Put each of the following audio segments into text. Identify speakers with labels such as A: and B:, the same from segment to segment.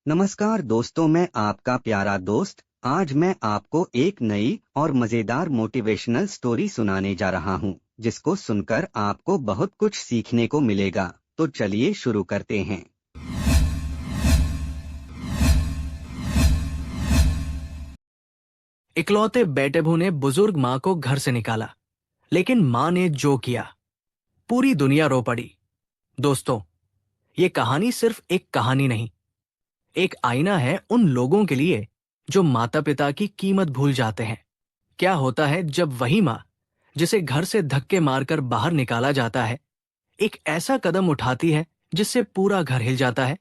A: नमस्कार दोस्तों, मैं आपका प्यारा दोस्त। आज मैं आपको एक नई और मजेदार मोटिवेशनल स्टोरी सुनाने जा रहा हूं, जिसको सुनकर आपको बहुत कुछ सीखने को मिलेगा। तो चलिए शुरू करते हैं।
B: इकलौते बेटेबू ने बुजुर्ग माँ को घर से निकाला, लेकिन माँ ने जो किया, पूरी दुनिया रो पड़ी। दोस्तों, ये कहानी सिर्फ एक कहानी नहीं, एक आईना है उन लोगों के लिए जो माता पिता की कीमत भूल जाते हैं। क्या होता है जब वही माँ, जिसे घर से धक्के मारकर बाहर निकाला जाता है, एक ऐसा कदम उठाती है जिससे पूरा घर हिल जाता है?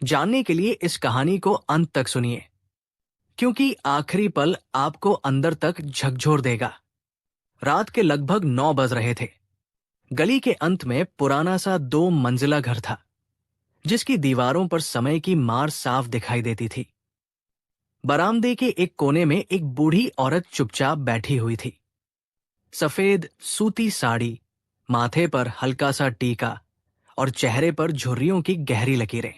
B: जानने के लिए इस कहानी को अंत तक सुनिए, क्योंकि आखिरी पल आपको अंदर तक झकझोर देगा। रात के लगभग 9 बज रहे थे। गली के अंत में पुराना सा 2 मंजिला घर था, जिसकी दीवारों पर समय की मार साफ दिखाई देती थी। बरामदे के एक कोने में एक बूढ़ी औरत चुपचाप बैठी हुई थी। सफेद सूती साड़ी, माथे पर हल्का सा टीका और चेहरे पर झुर्रियों की गहरी लकीरें,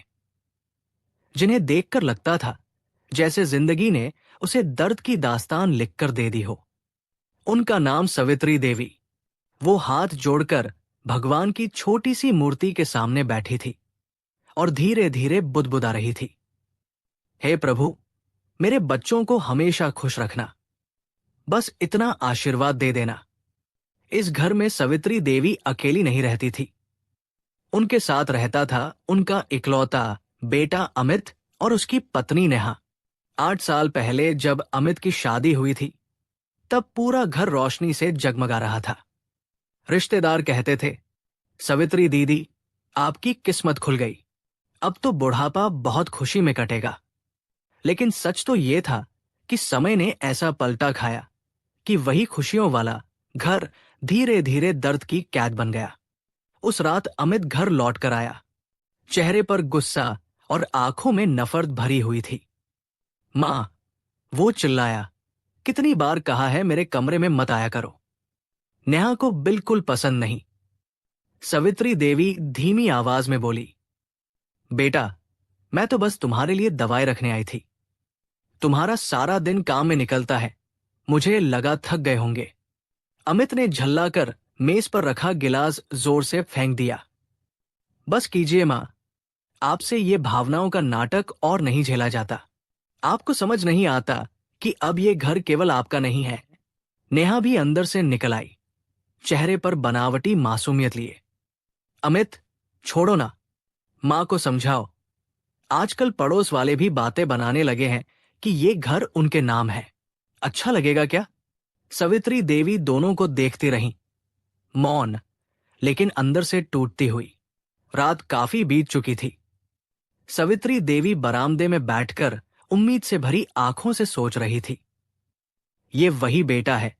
B: जिन्हें देखकर लगता था जैसे जिंदगी ने उसे दर्द की दास्तान लिखकर दे दी हो। उनका नाम सवित्री देवी। वो हाथ जोड़कर भगवान की छोटी सी मूर्ति के सामने बैठी थी और धीरे धीरे बुदबुदा रही थी। हे प्रभु, मेरे बच्चों को हमेशा खुश रखना, बस इतना आशीर्वाद दे देना। इस घर में सवित्री देवी अकेली नहीं रहती थी। उनके साथ रहता था उनका इकलौता बेटा अमित और उसकी पत्नी नेहा। 8 साल पहले जब अमित की शादी हुई थी, तब पूरा घर रोशनी से जगमगा रहा था। रिश्तेदार कहते थे, सवित्री दीदी, आपकी किस्मत खुल गई, अब तो बुढ़ापा बहुत खुशी में कटेगा। लेकिन सच तो ये था कि समय ने ऐसा पलटा खाया कि वही खुशियों वाला घर धीरे धीरे दर्द की कैद बन गया। उस रात अमित घर लौट कर आया। चेहरे पर गुस्सा और आंखों में नफरत भरी हुई थी। मां, वो चिल्लाया, कितनी बार कहा है मेरे कमरे में मत आया करो। नेहा को बिल्कुल पसंद नहीं। सवित्री देवी धीमी आवाज में बोली, बेटा, मैं तो बस तुम्हारे लिए दवाई रखने आई थी। तुम्हारा सारा दिन काम में निकलता है, मुझे लगा थक गए होंगे। अमित ने झल्लाकर मेज पर रखा गिलास जोर से फेंक दिया। बस कीजिए मां, आपसे ये भावनाओं का नाटक और नहीं झेला जाता। आपको समझ नहीं आता कि अब ये घर केवल आपका नहीं है। नेहा भी अंदर से निकल आई, चेहरे पर बनावटी मासूमियत लिए। अमित, छोड़ो ना, मां को समझाओ। आजकल पड़ोस वाले भी बातें बनाने लगे हैं कि ये घर उनके नाम है। अच्छा लगेगा क्या? सवित्री देवी दोनों को देखती रहीं, मौन, लेकिन अंदर से टूटती हुई। रात काफी बीत चुकी थी। सवित्री देवी बरामदे में बैठकर उम्मीद से भरी आंखों से सोच रही थी। ये वही बेटा है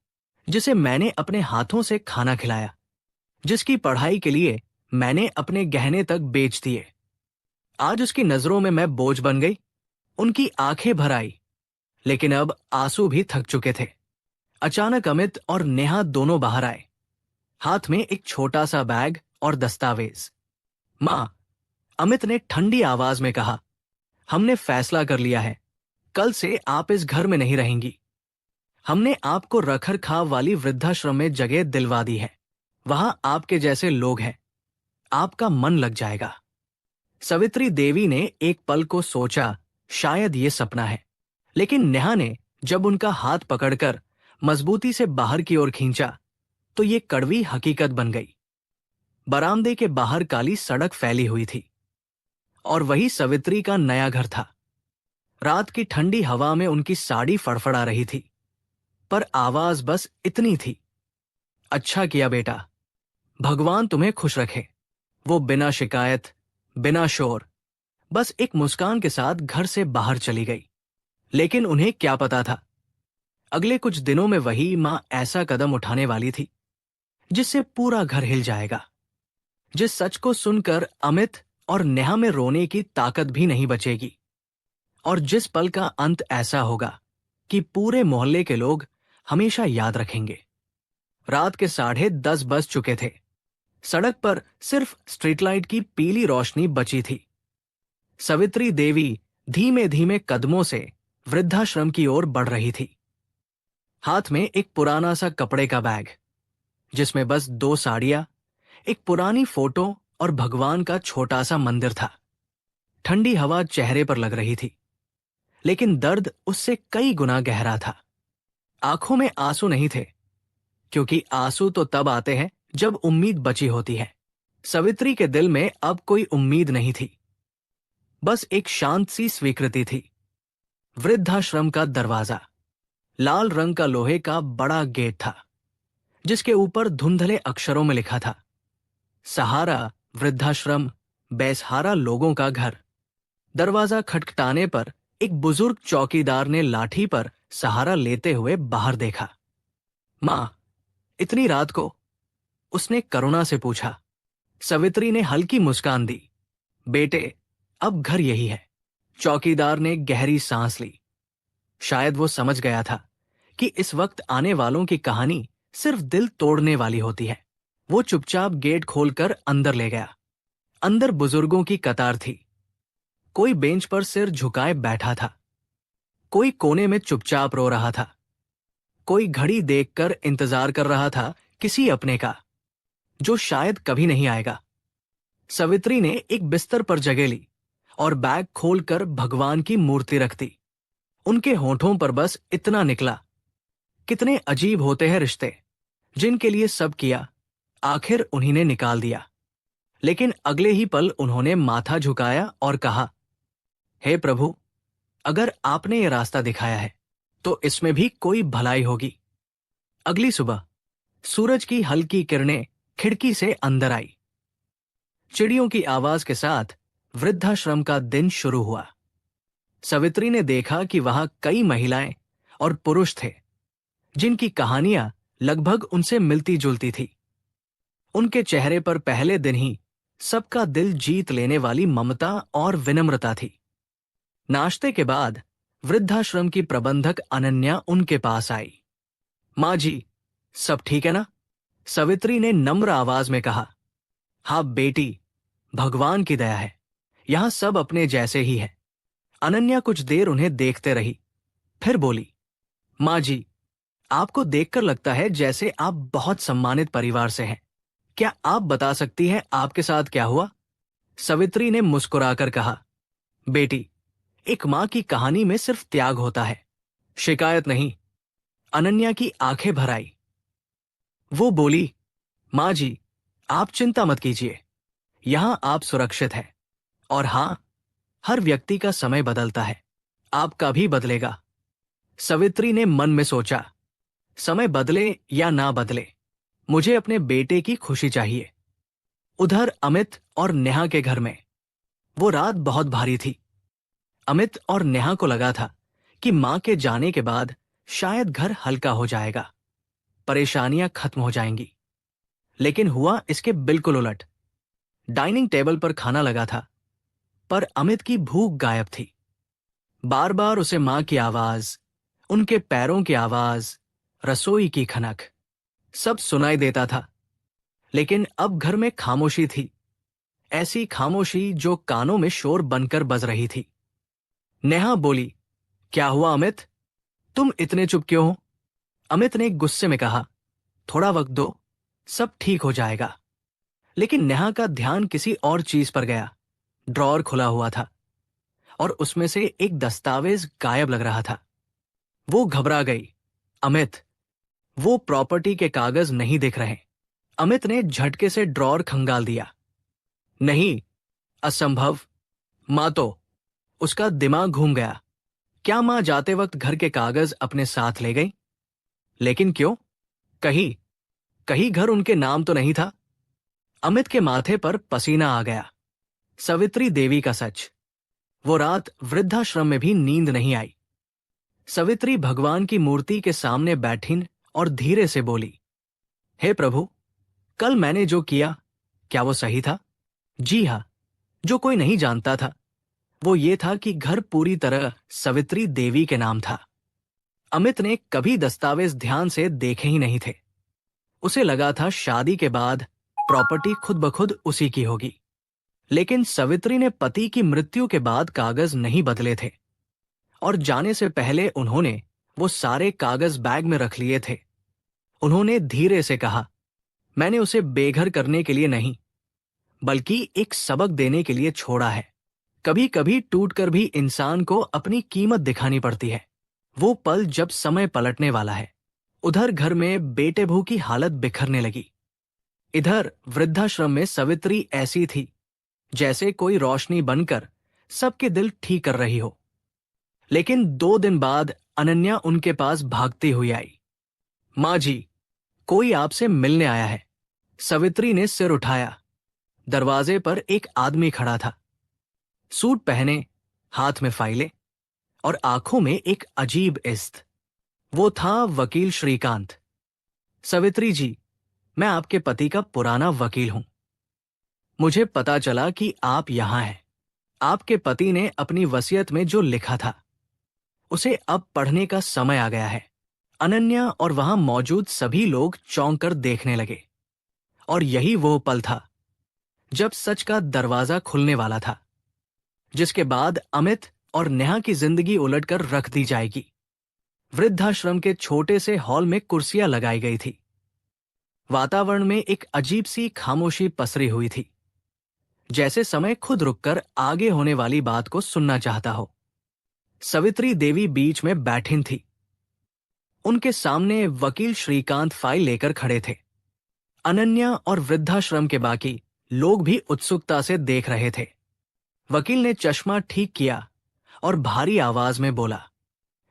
B: जिसे मैंने अपने हाथों से खाना खिलाया, जिसकी पढ़ाई के लिए मैंने अपने गहने तक बेच दिए। आज उसकी नजरों में मैं बोझ बन गई। उनकी आंखें भर आई, लेकिन अब आंसू भी थक चुके थे। अचानक अमित और नेहा दोनों बाहर आए, हाथ में एक छोटा सा बैग और दस्तावेज। मां, अमित ने ठंडी आवाज में कहा, हमने फैसला कर लिया है, कल से आप इस घर में नहीं रहेंगी। हमने आपको रख रखाव वाली वृद्धाश्रम में जगह दिलवा दी है। वहां आपके जैसे लोग हैं, आपका मन लग जाएगा। सवित्री देवी ने एक पल को सोचा, शायद ये सपना है। लेकिन नेहा ने जब उनका हाथ पकड़कर मजबूती से बाहर की ओर खींचा, तो ये कड़वी हकीकत बन गई। बरामदे के बाहर काली सड़क फैली हुई थी, और वही सवित्री का नया घर था। रात की ठंडी हवा में उनकी साड़ी फड़फड़ा रही थी, पर आवाज बस इतनी थी, अच्छा किया बेटा, भगवान तुम्हें खुश रखे। वो बिना शिकायत, बिना शोर, बस एक मुस्कान के साथ घर से बाहर चली गई। लेकिन उन्हें क्या पता था, अगले कुछ दिनों में वही मां ऐसा कदम उठाने वाली थी जिससे पूरा घर हिल जाएगा। जिस सच को सुनकर अमित और नेहा में रोने की ताकत भी नहीं बचेगी, और जिस पल का अंत ऐसा होगा कि पूरे मोहल्ले के लोग हमेशा याद रखेंगे। रात के 10:30 बज चुके थे। सड़क पर सिर्फ स्ट्रीट लाइट की पीली रोशनी बची थी। सवित्री देवी धीमे धीमे कदमों से वृद्धाश्रम की ओर बढ़ रही थी। हाथ में एक पुराना सा कपड़े का बैग, जिसमें बस 2 साड़ियां, एक पुरानी फोटो और भगवान का छोटा सा मंदिर था। ठंडी हवा चेहरे पर लग रही थी, लेकिन दर्द उससे कई गुना गहरा था। आंखों में आंसू नहीं थे, क्योंकि आंसू तो तब आते हैं जब उम्मीद बची होती है। सवित्री के दिल में अब कोई उम्मीद नहीं थी, बस एक शांत सी स्वीकृति थी। वृद्धाश्रम का दरवाजा, लाल रंग का लोहे का बड़ा गेट था, जिसके ऊपर धुंधले अक्षरों में लिखा था, सहारा वृद्धाश्रम, बेसहारा लोगों का घर। दरवाजा खटखटाने पर एक बुजुर्ग चौकीदार ने लाठी पर सहारा लेते हुए बाहर देखा। मां, इतनी रात को? उसने करुणा से पूछा। सवित्री ने हल्की मुस्कान दी। बेटे, अब घर यही है। चौकीदार ने गहरी सांस ली। शायद वो समझ गया था कि इस वक्त आने वालों की कहानी सिर्फ दिल तोड़ने वाली होती है। वो चुपचाप गेट खोलकर अंदर ले गया। अंदर बुजुर्गों की कतार थी। कोई बेंच पर सिर झुकाए बैठा था, कोई कोने में चुपचाप रो रहा था, कोई घड़ी देखकर इंतजार कर रहा था किसी अपने का, जो शायद कभी नहीं आएगा। सवित्री ने एक बिस्तर पर जगह ली और बैग खोलकर भगवान की मूर्ति रख दी। उनके होठों पर बस इतना निकला, कितने अजीब होते हैं रिश्ते, जिनके लिए सब किया, आखिर उन्हीं ने निकाल दिया। लेकिन अगले ही पल उन्होंने माथा झुकाया और कहा, हे प्रभु, अगर आपने ये रास्ता दिखाया है तो इसमें भी कोई भलाई होगी। अगली सुबह सूरज की हल्की किरणें खिड़की से अंदर आई। चिड़ियों की आवाज के साथ वृद्धाश्रम का दिन शुरू हुआ। सवित्री ने देखा कि वहां कई महिलाएं और पुरुष थे, जिनकी कहानियां लगभग उनसे मिलती जुलती थी। उनके चेहरे पर पहले दिन ही सबका दिल जीत लेने वाली ममता और विनम्रता थी। नाश्ते के बाद वृद्धाश्रम की प्रबंधक अनन्या उनके पास आई। माँ जी, सब ठीक है ना? सवित्री ने नम्र आवाज में कहा। हाँ बेटी, भगवान की दया है, यहां सब अपने जैसे ही है। अनन्या कुछ देर उन्हें देखते रही, फिर बोली, माँ जी, आपको देखकर लगता है जैसे आप बहुत सम्मानित परिवार से हैं। क्या आप बता सकती हैं आपके साथ क्या हुआ? सवित्री ने मुस्कुराकर कहा, बेटी, एक मां की कहानी में सिर्फ त्याग होता है, शिकायत नहीं। अनन्या की आंखें भर आई। वो बोली, मां जी, आप चिंता मत कीजिए, यहां आप सुरक्षित हैं। और हां, हर व्यक्ति का समय बदलता है, आपका भी बदलेगा। सवित्री ने मन में सोचा, समय बदले या ना बदले, मुझे अपने बेटे की खुशी चाहिए। उधर अमित और नेहा के घर में वो रात बहुत भारी थी। अमित और नेहा को लगा था कि मां के जाने के बाद शायद घर हल्का हो जाएगा, परेशानियां खत्म हो जाएंगी। लेकिन हुआ इसके बिल्कुल उलट। डाइनिंग टेबल पर खाना लगा था, पर अमित की भूख गायब थी। बार बार उसे मां की आवाज, उनके पैरों की आवाज, रसोई की खनक, सब सुनाई देता था। लेकिन अब घर में खामोशी थी, ऐसी खामोशी जो कानों में शोर बनकर बज रही थी। नेहा बोली, क्या हुआ अमित, तुम इतने चुप क्यों हो? अमित ने गुस्से में कहा, थोड़ा वक्त दो, सब ठीक हो जाएगा। लेकिन नेहा का ध्यान किसी और चीज पर गया। ड्रॉअर खुला हुआ था और उसमें से एक दस्तावेज गायब लग रहा था। वो घबरा गई। अमित, वो प्रॉपर्टी के कागज नहीं दिख रहे। अमित ने झटके से ड्रॉअर खंगाल दिया। नहीं, असंभव। मां तो, उसका दिमाग घूम गया। क्या मां जाते वक्त घर के कागज अपने साथ ले गई? लेकिन क्यों? कहीं कहीं घर उनके नाम तो नहीं था? अमित के माथे पर पसीना आ गया। सवित्री देवी का सच। वो रात वृद्धाश्रम में भी नींद नहीं आई। सवित्री भगवान की मूर्ति के सामने बैठी और धीरे से बोली, हे प्रभु, कल मैंने जो किया, क्या वो सही था? जी हाँ, जो कोई नहीं जानता था वो ये था कि घर पूरी तरह सवित्री देवी के नाम था। अमित ने कभी दस्तावेज ध्यान से देखे ही नहीं थे। उसे लगा था शादी के बाद प्रॉपर्टी खुद ब खुद उसी की होगी। लेकिन सवित्री ने पति की मृत्यु के बाद कागज नहीं बदले थे और जाने से पहले उन्होंने वो सारे कागज बैग में रख लिए थे। उन्होंने धीरे से कहा, मैंने उसे बेघर करने के लिए नहीं, बल्कि एक सबक देने के लिए छोड़ा है। कभी कभी टूटकर भी इंसान को अपनी कीमत दिखानी पड़ती है। वो पल जब समय पलटने वाला है। उधर घर में बेटे बहू की हालत बिखरने लगी। इधर वृद्धाश्रम में सवित्री ऐसी थी जैसे कोई रोशनी बनकर सबके दिल ठीक कर रही हो। लेकिन 2 दिन बाद अनन्या उनके पास भागती हुई आई। माँ जी, कोई आपसे मिलने आया है। सवित्री ने सिर उठाया। दरवाजे पर एक आदमी खड़ा था, सूट पहने, हाथ में फाइलें और आंखों में एक अजीब इस्त। वो था वकील श्रीकांत। सवित्री जी, मैं आपके पति का पुराना वकील हूं। मुझे पता चला कि आप यहां हैं। आपके पति ने अपनी वसीयत में जो लिखा था उसे अब पढ़ने का समय आ गया है। अनन्या और वहां मौजूद सभी लोग चौंक कर देखने लगे। और यही वो पल था जब सच का दरवाजा खुलने वाला था, जिसके बाद अमित और नेहा की जिंदगी उलटकर रख दी जाएगी। वृद्धाश्रम के छोटे से हॉल में कुर्सियां लगाई गई थी। वातावरण में एक अजीब सी खामोशी पसरी हुई थी, जैसे समय खुद रुककर आगे होने वाली बात को सुनना चाहता हो। सवित्री देवी बीच में बैठी थी। उनके सामने वकील श्रीकांत फाइल लेकर खड़े थे। अनन्या और वृद्धाश्रम के बाकी लोग भी उत्सुकता से देख रहे थे। वकील ने चश्मा ठीक किया और भारी आवाज में बोला,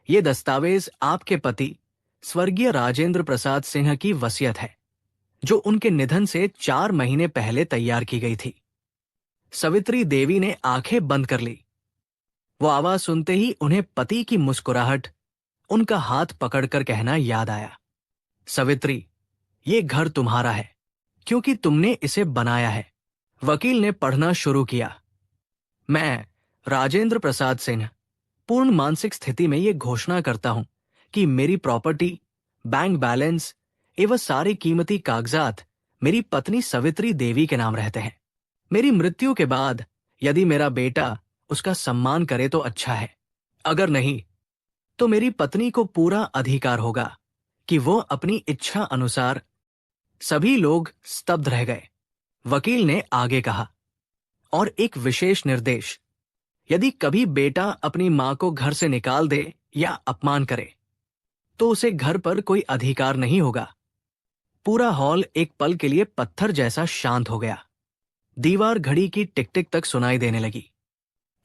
B: ये दस्तावेज आपके पति स्वर्गीय राजेंद्र प्रसाद सिन्हा की वसीयत है, जो उनके निधन से 4 महीने पहले तैयार की गई थी। सवित्री देवी ने आंखें बंद कर ली। वो आवाज सुनते ही उन्हें पति की मुस्कुराहट, उनका हाथ पकड़कर कहना याद आया। सवित्री, ये घर तुम्हारा है क्योंकि तुमने इसे बनाया है। वकील ने पढ़ना शुरू किया। मैं, राजेंद्र प्रसाद सिन्हा, पूर्ण मानसिक स्थिति में ये घोषणा करता हूं कि मेरी प्रॉपर्टी, बैंक बैलेंस एवं सारे कीमती कागजात मेरी पत्नी सवित्री देवी के नाम रहते हैं। मेरी मृत्यु के बाद यदि मेरा बेटा उसका सम्मान करे तो अच्छा है, अगर नहीं तो मेरी पत्नी को पूरा अधिकार होगा कि वो अपनी इच्छा अनुसार। सभी लोग स्तब्ध रह गए। वकील ने आगे कहा, और एक विशेष निर्देश, यदि कभी बेटा अपनी मां को घर से निकाल दे या अपमान करे तो उसे घर पर कोई अधिकार नहीं होगा। पूरा हॉल एक पल के लिए पत्थर जैसा शांत हो गया। दीवार घड़ी की टिक टिक तक सुनाई देने लगी।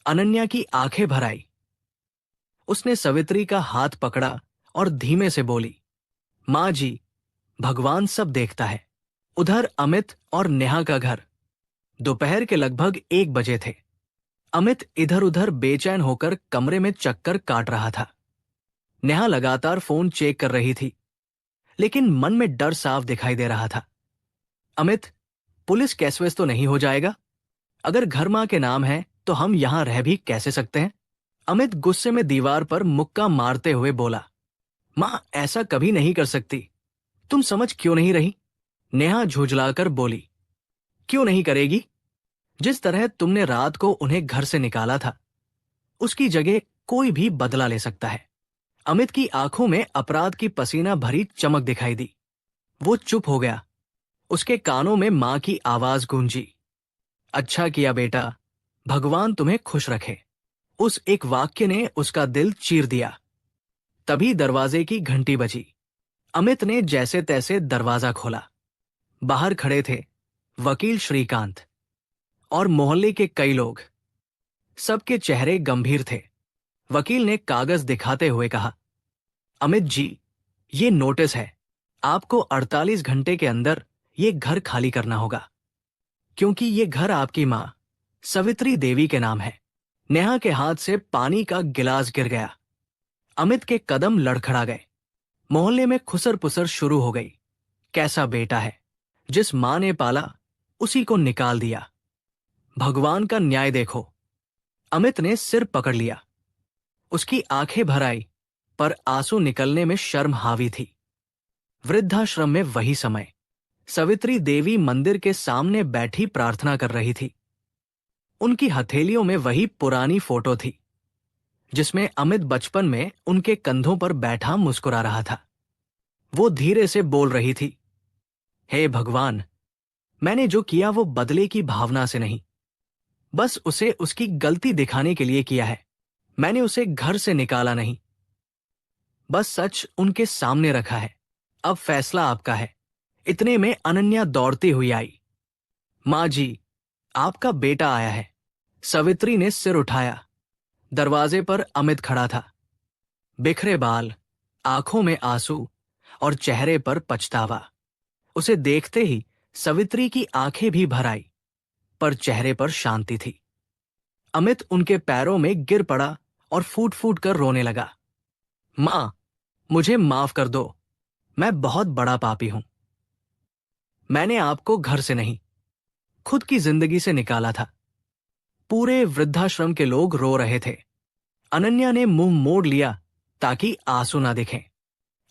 B: अनन्या की आंखें भर आई। उसने सवित्री का हाथ पकड़ा और धीमे से बोली, मां जी, भगवान सब देखता है। उधर अमित और नेहा का घर। दोपहर के लगभग 1 बजे थे। अमित इधर उधर बेचैन होकर कमरे में चक्कर काट रहा था। नेहा लगातार फोन चेक कर रही थी, लेकिन मन में डर साफ दिखाई दे रहा था। अमित, पुलिस केस वेस तो नहीं हो जाएगा? अगर घर मां के नाम है तो हम यहां रह भी कैसे सकते हैं? अमित गुस्से में दीवार पर मुक्का मारते हुए बोला, मां ऐसा कभी नहीं कर सकती। तुम समझ क्यों नहीं रही? नेहा झुंझलाकर बोली, क्यों नहीं करेगी? जिस तरह तुमने रात को उन्हें घर से निकाला था, उसकी जगह कोई भी बदला ले सकता है। अमित की आंखों में अपराध की पसीना भरी चमक दिखाई दी। वो चुप हो गया। उसके कानों में मां की आवाज गूंजी, अच्छा किया बेटा, भगवान तुम्हें खुश रखे। उस एक वाक्य ने उसका दिल चीर दिया। तभी दरवाजे की घंटी बजी। अमित ने जैसे तैसे दरवाजा खोला। बाहर खड़े थे वकील श्रीकांत और मोहल्ले के कई लोग। सबके चेहरे गंभीर थे। वकील ने कागज दिखाते हुए कहा, अमित जी, ये नोटिस है। आपको 48 घंटे के अंदर ये घर खाली करना होगा, क्योंकि ये घर आपकी मां सवित्री देवी के नाम है। नेहा के हाथ से पानी का गिलास गिर गया। अमित के कदम लड़खड़ा गए। मोहल्ले में खुसर पुसर शुरू हो गई। कैसा बेटा है, जिस मां ने पाला उसी को निकाल दिया। भगवान का न्याय देखो। अमित ने सिर पकड़ लिया। उसकी आंखें भर आई, पर आंसू निकलने में शर्म हावी थी। वृद्धाश्रम में वही समय सवित्री देवी मंदिर के सामने बैठी प्रार्थना कर रही थी। उनकी हथेलियों में वही पुरानी फोटो थी जिसमें अमित बचपन में उनके कंधों पर बैठा मुस्कुरा रहा था। वो धीरे से बोल रही थी, हे भगवान, मैंने जो किया वो बदले की भावना से नहीं, बस उसे उसकी गलती दिखाने के लिए किया है। मैंने उसे घर से निकाला नहीं, बस सच उनके सामने रखा है। अब फैसला आपका है। इतने में अनन्या दौड़ती हुई आई। माँ जी, आपका बेटा आया है। सवित्री ने सिर उठाया। दरवाजे पर अमित खड़ा था। बिखरे बाल, आंखों में आंसू और चेहरे पर पछतावा। उसे देखते ही सवित्री की आंखें भी भर आई, पर चेहरे पर शांति थी। अमित उनके पैरों में गिर पड़ा और फूट फूट कर रोने लगा। माँ, मुझे माफ कर दो, मैं बहुत बड़ा पापी हूं। मैंने आपको घर से नहीं, खुद की जिंदगी से निकाला था। पूरे वृद्धाश्रम के लोग रो रहे थे। अनन्या ने मुंह मोड़ लिया ताकि आंसू ना दिखें।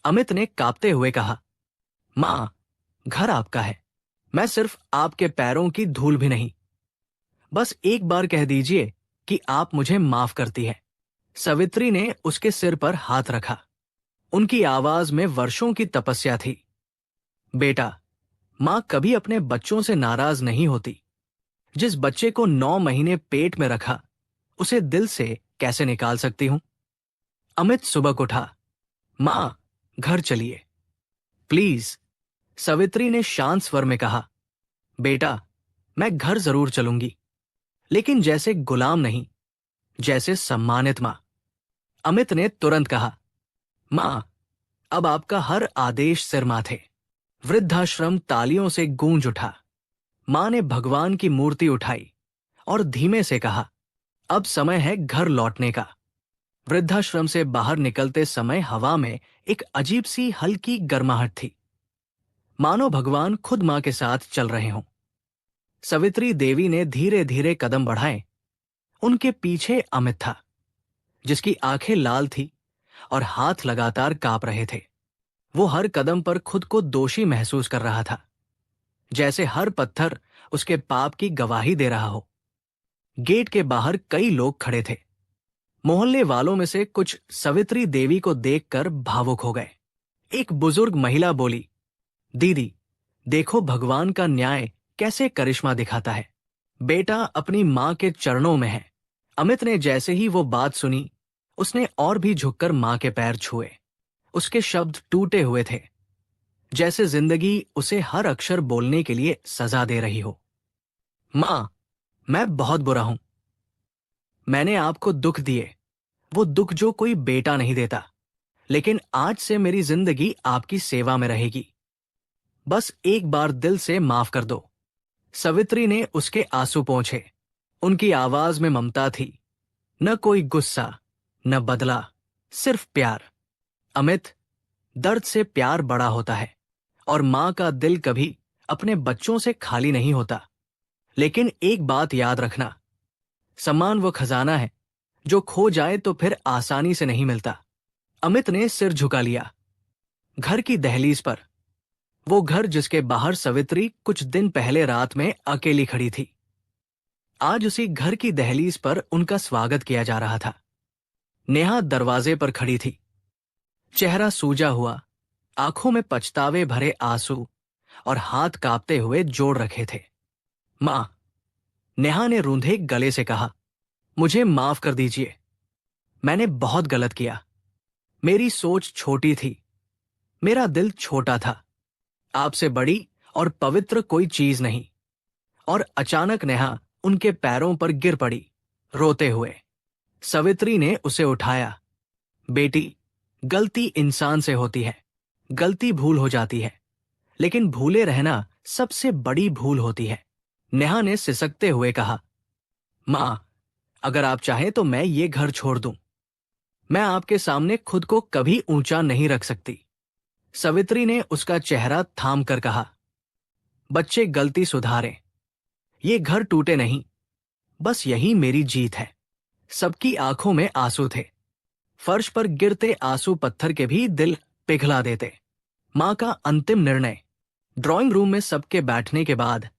B: अमित ने कांपते हुए कहा, माँ, घर आपका है। मैं सिर्फ आपके पैरों की धूल भी नहीं। बस एक बार कह दीजिए कि आप मुझे माफ करती है। सवित्री ने उसके सिर पर हाथ रखा। उनकी आवाज में वर्षों की तपस्या थी। बेटा, मां कभी अपने बच्चों से नाराज नहीं होती। जिस बच्चे को 9 महीने पेट में रखा, उसे दिल से कैसे निकाल सकती हूं? अमित सुबक उठा। मां, घर चलिए प्लीज। सवित्री ने शांत स्वर में कहा, बेटा, मैं घर जरूर चलूंगी, लेकिन जैसे गुलाम नहीं, जैसे सम्मानित मां। अमित ने तुरंत कहा, मां, अब आपका हर आदेश सिर माथे। वृद्धाश्रम तालियों से गूंज उठा। मां ने भगवान की मूर्ति उठाई और धीमे से कहा, अब समय है घर लौटने का। वृद्धाश्रम से बाहर निकलते समय हवा में एक अजीब सी हल्की गर्माहट थी, मानो भगवान खुद मां के साथ चल रहे हों। सवित्री देवी ने धीरे धीरे कदम बढ़ाए। उनके पीछे अमित था, जिसकी आंखें लाल थी और हाथ लगातार कांप रहे थे। वो हर कदम पर खुद को दोषी महसूस कर रहा था, जैसे हर पत्थर उसके पाप की गवाही दे रहा हो। गेट के बाहर कई लोग खड़े थे। मोहल्ले वालों में से कुछ सवित्री देवी को देखकर भावुक हो गए। एक बुजुर्ग महिला बोली, दीदी, देखो भगवान का न्याय कैसे करिश्मा दिखाता है। बेटा अपनी मां के चरणों में है। अमित ने जैसे ही वो बात सुनी, उसने और भी झुककर मां के पैर छुए। उसके शब्द टूटे हुए थे, जैसे जिंदगी उसे हर अक्षर बोलने के लिए सजा दे रही हो। मां, मैं बहुत बुरा हूं। मैंने आपको दुख दिए, वो दुख जो कोई बेटा नहीं देता। लेकिन आज से मेरी जिंदगी आपकी सेवा में रहेगी। बस एक बार दिल से माफ कर दो। सवित्री ने उसके आंसू पोंछे। उनकी आवाज में ममता थी, न कोई गुस्सा, न बदला, सिर्फ प्यार। अमित, दर्द से प्यार बड़ा होता है और मां का दिल कभी अपने बच्चों से खाली नहीं होता। लेकिन एक बात याद रखना, सम्मान वो खजाना है जो खो जाए तो फिर आसानी से नहीं मिलता। अमित ने सिर झुका लिया। घर की दहलीज पर, वो घर जिसके बाहर सवित्री कुछ दिन पहले रात में अकेली खड़ी थी, आज उसी घर की दहलीज पर उनका स्वागत किया जा रहा था। नेहा दरवाजे पर खड़ी थी, चेहरा सूजा हुआ, आंखों में पछतावे भरे आंसू और हाथ कांपते हुए जोड़ रखे थे। मां, नेहा ने रूंधे गले से कहा, मुझे माफ कर दीजिए। मैंने बहुत गलत किया। मेरी सोच छोटी थी, मेरा दिल छोटा था। आपसे बड़ी और पवित्र कोई चीज नहीं। और अचानक नेहा उनके पैरों पर गिर पड़ी, रोते हुए। सवित्री ने उसे उठाया। बेटी, गलती इंसान से होती है, गलती भूल हो जाती है, लेकिन भूले रहना सबसे बड़ी भूल होती है। नेहा ने सिसकते हुए कहा, मां, अगर आप चाहें तो मैं ये घर छोड़ दूं। मैं आपके सामने खुद को कभी ऊंचा नहीं रख सकती। सवित्री ने उसका चेहरा थाम कर कहा, बच्चे गलती सुधारें, ये घर टूटे नहीं, बस यही मेरी जीत है। सबकी आंखों में आंसू थे। फर्श पर गिरते आंसू पत्थर के भी दिल पिघला देते। मां का अंतिम निर्णय। ड्राइंग रूम में सबके बैठने के बाद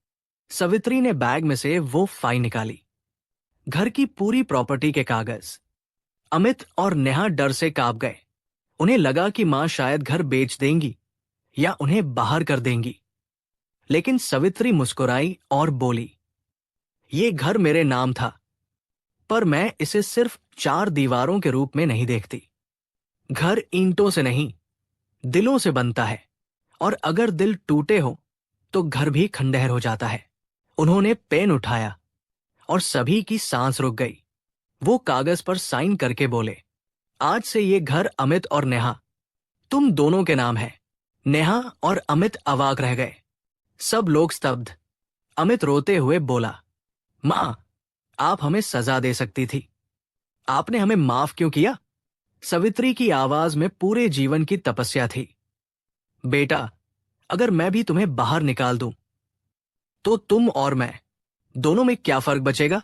B: सवित्री ने बैग में से वो फाइल निकाली। घर की पूरी प्रॉपर्टी के कागज। अमित और नेहा डर से कांप गए। उन्हें लगा कि मां शायद घर बेच देंगी या उन्हें बाहर कर देंगी। लेकिन सवित्री मुस्कुराई और बोली, ये घर मेरे नाम था, पर मैं इसे सिर्फ 4 दीवारों के रूप में नहीं देखती। घर ईंटों से नहीं, दिलों से बनता है, और अगर दिल टूटे हो तो घर भी खंडहर हो जाता है। उन्होंने पेन उठाया और सभी की सांस रुक गई। वो कागज पर साइन करके बोले, आज से ये घर अमित और नेहा, तुम दोनों के नाम है। नेहा और अमित अवाक रह गए। सब लोग स्तब्ध। अमित रोते हुए बोला, मां, आप हमें सजा दे सकती थी, आपने हमें माफ क्यों किया? सवित्री की आवाज में पूरे जीवन की तपस्या थी। बेटा, अगर मैं भी तुम्हें बाहर निकाल दूं तो तुम और मैं दोनों में क्या फर्क बचेगा?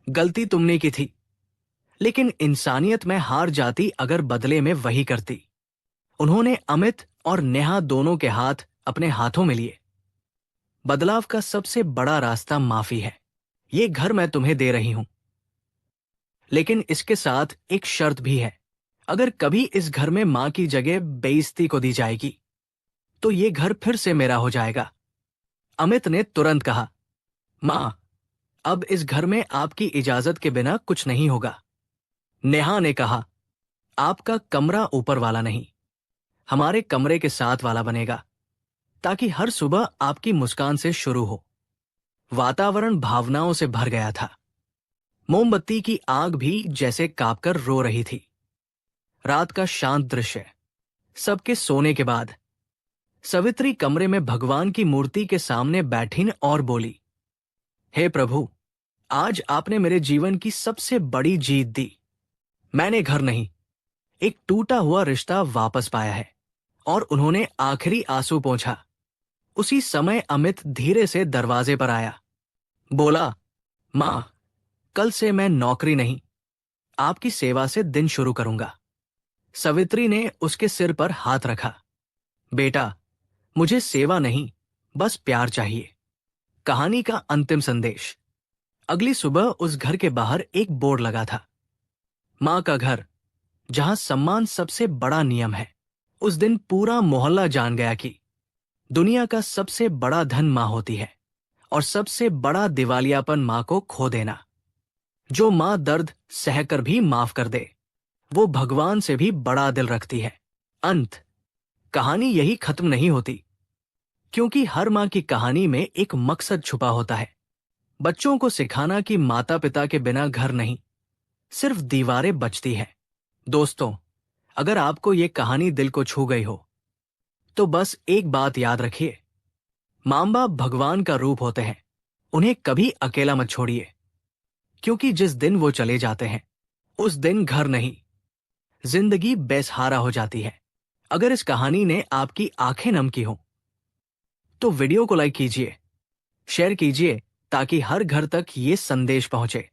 B: गलती तुमने की थी, लेकिन इंसानियत में हार जाती अगर बदले में वही करती। उन्होंने अमित और नेहा दोनों के हाथ अपने हाथों में लिए। बदलाव का सबसे बड़ा रास्ता माफी है। ये घर मैं तुम्हें दे रही हूं, लेकिन इसके साथ एक शर्त भी है। अगर कभी इस घर में मां की जगह बेइज्जती को दी जाएगी तो ये घर फिर से मेरा हो जाएगा। अमित ने तुरंत कहा, मां, अब इस घर में आपकी इजाजत के बिना कुछ नहीं होगा। नेहा ने कहा, आपका कमरा ऊपर वाला नहीं, हमारे कमरे के साथ वाला बनेगा, ताकि हर सुबह आपकी मुस्कान से शुरू हो। वातावरण भावनाओं से भर गया था। मोमबत्ती की आग भी जैसे कांपकर रो रही थी। रात का शांत दृश्य। सबके सोने के बाद सवित्री कमरे में भगवान की मूर्ति के सामने बैठी और बोली, हे प्रभु, आज आपने मेरे जीवन की सबसे बड़ी जीत दी। मैंने घर नहीं, एक टूटा हुआ रिश्ता वापस पाया है। और उन्होंने आखिरी आंसू पोंछा। उसी समय अमित धीरे से दरवाजे पर आया। बोला, मां, कल से मैं नौकरी नहीं, आपकी सेवा से दिन शुरू करूंगा। सवित्री ने उसके सिर पर हाथ रखा। बेटा, मुझे सेवा नहीं, बस प्यार चाहिए। कहानी का अंतिम संदेश। अगली सुबह उस घर के बाहर एक बोर्ड लगा था, मां का घर, जहां सम्मान सबसे बड़ा नियम है। उस दिन पूरा मोहल्ला जान गया कि दुनिया का सबसे बड़ा धन मां होती है, और सबसे बड़ा दिवालियापन मां को खो देना। जो मां दर्द सहकर भी माफ कर दे, वो भगवान से भी बड़ा दिल रखती है। अंत। कहानी यही खत्म नहीं होती, क्योंकि हर मां की कहानी में एक मकसद छुपा होता है। बच्चों को सिखाना कि माता पिता के बिना घर नहीं, सिर्फ दीवारें बचती है। दोस्तों, अगर आपको ये कहानी दिल को छू गई हो तो बस एक बात याद रखिए, मां बाप भगवान का रूप होते हैं। उन्हें कभी अकेला मत छोड़िए, क्योंकि जिस दिन वो चले जाते हैं उस दिन घर नहीं, जिंदगी बेसहारा हो जाती है। अगर इस कहानी ने आपकी आंखें नम की हो तो वीडियो को लाइक कीजिए, शेयर कीजिए, ताकि हर घर तक ये संदेश पहुंचे।